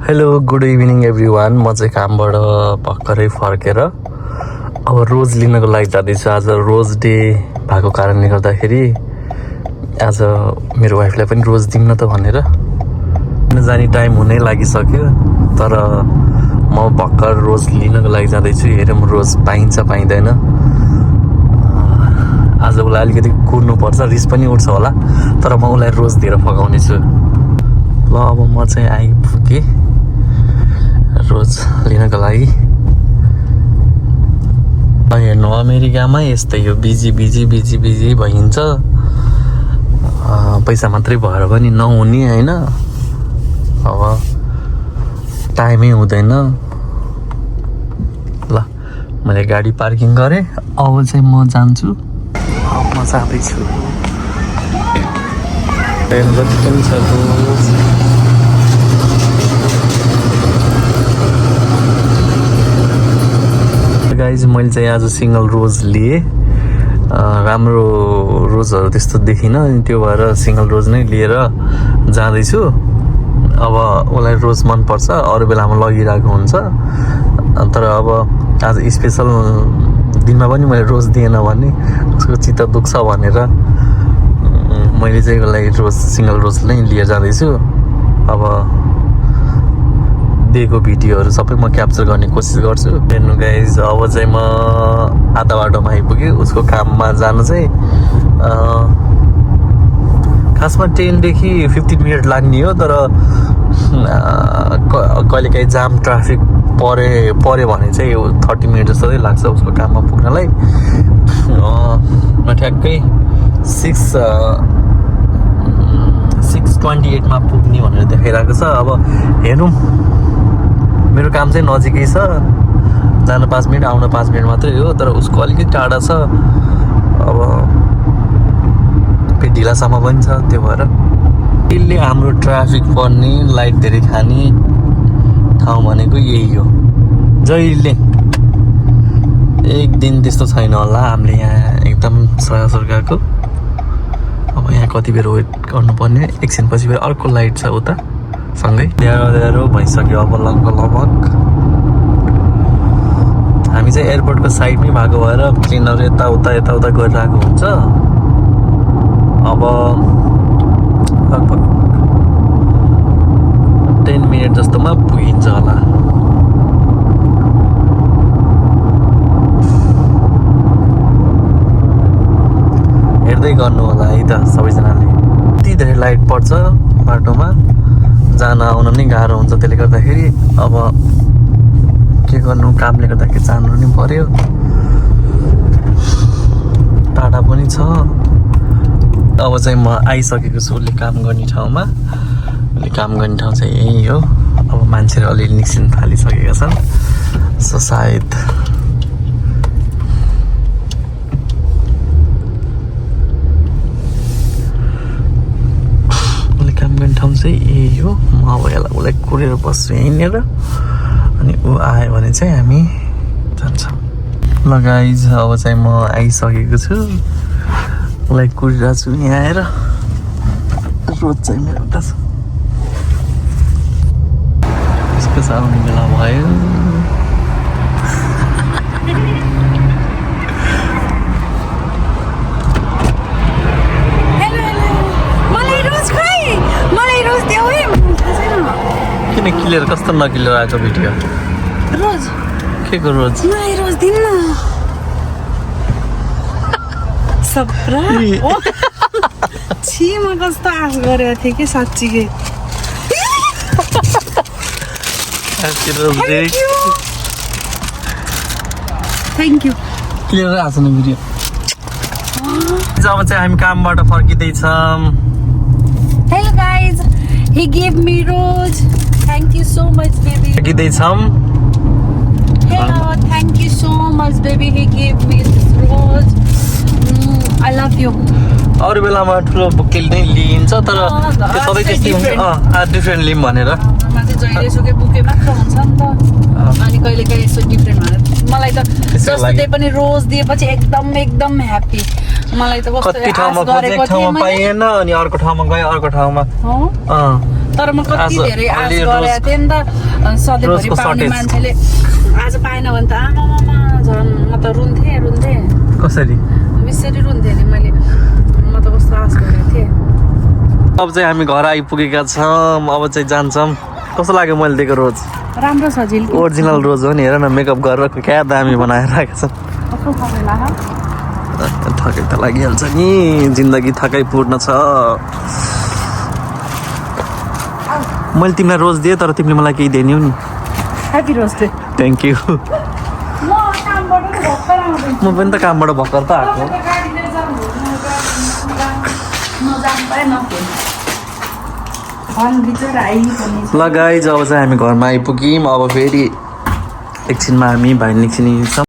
Hello good evening everyone. म चाहिँ कामबाट भर्खरै फर्केर अब रोज लिनको लागि जाँदैछु। आज रोज डे भएको कारणले गर्दाखेरि आज मेरो वाइफलाई पनि रोज दिउँ न त भनेर जाने टाइम हुनै लागिसक्यो। तर म भर्खर रोज लिनको लागि जाँदैछु। हेरौँ रोज पाइन्छ पाइँदैन। आज उसलाई अलिकति कुर्नुपर्छ, रिस पनि उठ्छ होला, तर म उसलाई रोज दिएर फकाउने छु। ल अब म चाहिँ आइपुगेँ रोज लिनको लागि। हेर्नु अमेरिकामा यस्तै हो, बिजी बिजी बिजी बिजी भइन्छ। पैसा मात्रै भएर पनि नहुने होइन। अब टाइमै हुँदैन। ल मैले गाडी पार्किङ गरेँ। अब चाहिँ म जान्छु। अब म जाँदैछु। जति पनि छ रोज गाइज, मैले चाहिँ आज सिङ्गल रोज लिएँ। राम्रो रोजहरू त्यस्तो देखिनँ, त्यो भएर सिङ्गल रोज नै लिएर जाँदैछु। अब उसलाई रोज मनपर्छ, अरू बेलामा लगिरहेको हुन्छ। तर अब आज स्पेसल दिनमा पनि मैले रोज दिएन भने उसको चित्त दुख्छ भनेर मैले चाहिँ उसलाई रोज सिङ्गल रोज नै लिएर जाँदैछु। अब दिएको भिडियोहरू सबै म क्याप्चर गर्ने कोसिस गर्छु। हेर्नु गाइज, अब चाहिँ म आधा बाटोमा आइपुगेँ। उसको काममा जानु चाहिँ खासमा 10 देखि 15 मिनट लाग्ने हो। तर कहिलेकाहीँ जाम ट्राफिक पऱ्यो भने चाहिँ 30 मिनट जस्तो चाहिँ लाग्छ उसको काममा पुग्नलाई। म ठ्याक्कै 6:28 मा पुग्ने भनेर देखाइरहेको छ। अब हेरौँ, मेरो काम चाहिँ नजिकै छ, जान 5 मिनट आउन 5 मिनट मात्रै हो। तर उसको अलिकति टाढा छ। अब फेरि ढिलासम्म पनि छ। त्यो भएर यसले हाम्रो ट्राफिक पर्ने, लाइट धेरै खाने ठाउँ भनेको यही हो। जहिले एक दिन त्यस्तो छैन होला हामीले यहाँ एकदम सरासर गएको। अब यहाँ कति बेर वेट गर्नुपर्ने, एकछिनपछि फेरि अर्को लाइट छ उता सँगै। ल्यारो भइसक्यो अब लगभग। हामी चाहिँ एयरपोर्टको साइडमै भएको भएर प्लेनहरू यताउता गरिरहेको हुन्छ। अब लगभग 10 मिनट जस्तोमा पुगिन्छ होला। हेर्दै गर्नु होला है त सबैजनाले। यति धेरै लाइट पर्छ बाटोमा, जान आउन नै गाह्रो हुन्छ। त्यसले गर्दाखेरि अब के गर्नु, कामले गर्दाखेरि जानु नि पर्यो। टाढा पनि छ। अब चाहिँ म आइसकेको छु उसले काम गर्ने ठाउँमा। उसले काम गर्ने ठाउँ चाहिँ यही हो। अब मान्छेहरू अलिअलि निस्किन थालिसकेका छन्। सो सायद उसले काम गर्ने ठाउँ चाहिँ यही हो। म अब उसलाई कुरेर बस्छु यहीँनिर, अनि ऊ आयो भने चाहिँ हामी जान्छौँ। ल गाइज, अब चाहिँ म आइसकेको छु। उसलाई कुरिरहेको छु यहाँ आएर। रोज चाहिँ मेरो एउटा छ। उसको आउने बेला भयो। किन क्लियर, कस्तो नक्लियर आएको भिडियो? रोज के को रोज? मलाई रोज दिन्न। सप्रा छि, म कस्तो आश गरेको थिएँ कि साँच्चीकै। Thank you. क्लियर आएको छ नि भिडियो। अब चाहिँ हामी कामबाट फर्किँदैछौँ। Hello guys, he gave me rose. Thank you so much baby. फर्किँदैछौँ। Hello, thank you so much baby. He gave me this rose. I love you. अरू बेलामा ठुलो बुके नै लिइन्छ, तर त्यो सबै त्यस्तै हुन्छ। डिफ्रेन्ट लिम भनेर। जहिलेसुकै बुके मात्र हुन्छ नि त अनि कहिले काहीँ यसो डिफ्रेन्ट भनेर मलाई त जस्तो त्यही पनि रोज दिएपछि एकदम ह्याप्पी मलाई त कस्तो कति ठाउँमा आश गरेको एक ठाउँमा थिएँ मैले पाइएन अनि अर्को ठाउँमा गएँ अर्को ठाउँमा हो? तर म कति धेरै आश गरेको थिएँ नि त सधैँभरि रोजको पाउने shortage। मान्छेले आज पाएन भने त आमामा झन् म त रुन्थेँ कसरी बेसरी रुन्थेँ नि मैले म त कस्तो आश गरेको थिएँ अब चाहिँ हामी घर आइपुगेका छौँ अब चाहिँ जान्छौँ कस्तो लाग्यो मैले दिएको रोज राम्रो छ झिल्की ओरिजिनल रोज हो नि हेर न मेकअप गरेर क्या दामी बनाएर राखेको छ कस्तो खपेला ह? थकै त लागिहाल्छ नि जिन्दगी थकै पूर्ण छ मैले तिमीलाई रोज दिएँ तर तिमीले मलाई केही दिएनौ नि happy rose day thank you म कामबाट नि भर्खर आउँदैछु म पनि त कामबाट भर्खर त आएको गाडी लिएर जानु नजानु पाएँ नपुग्नु बिचरा आइपर्ने ल गाइज अब चाहिँ हामी घरमा आइपुग्यौँ अब फेरि एकछिनमा हामी भाइ निक्सिने छौँ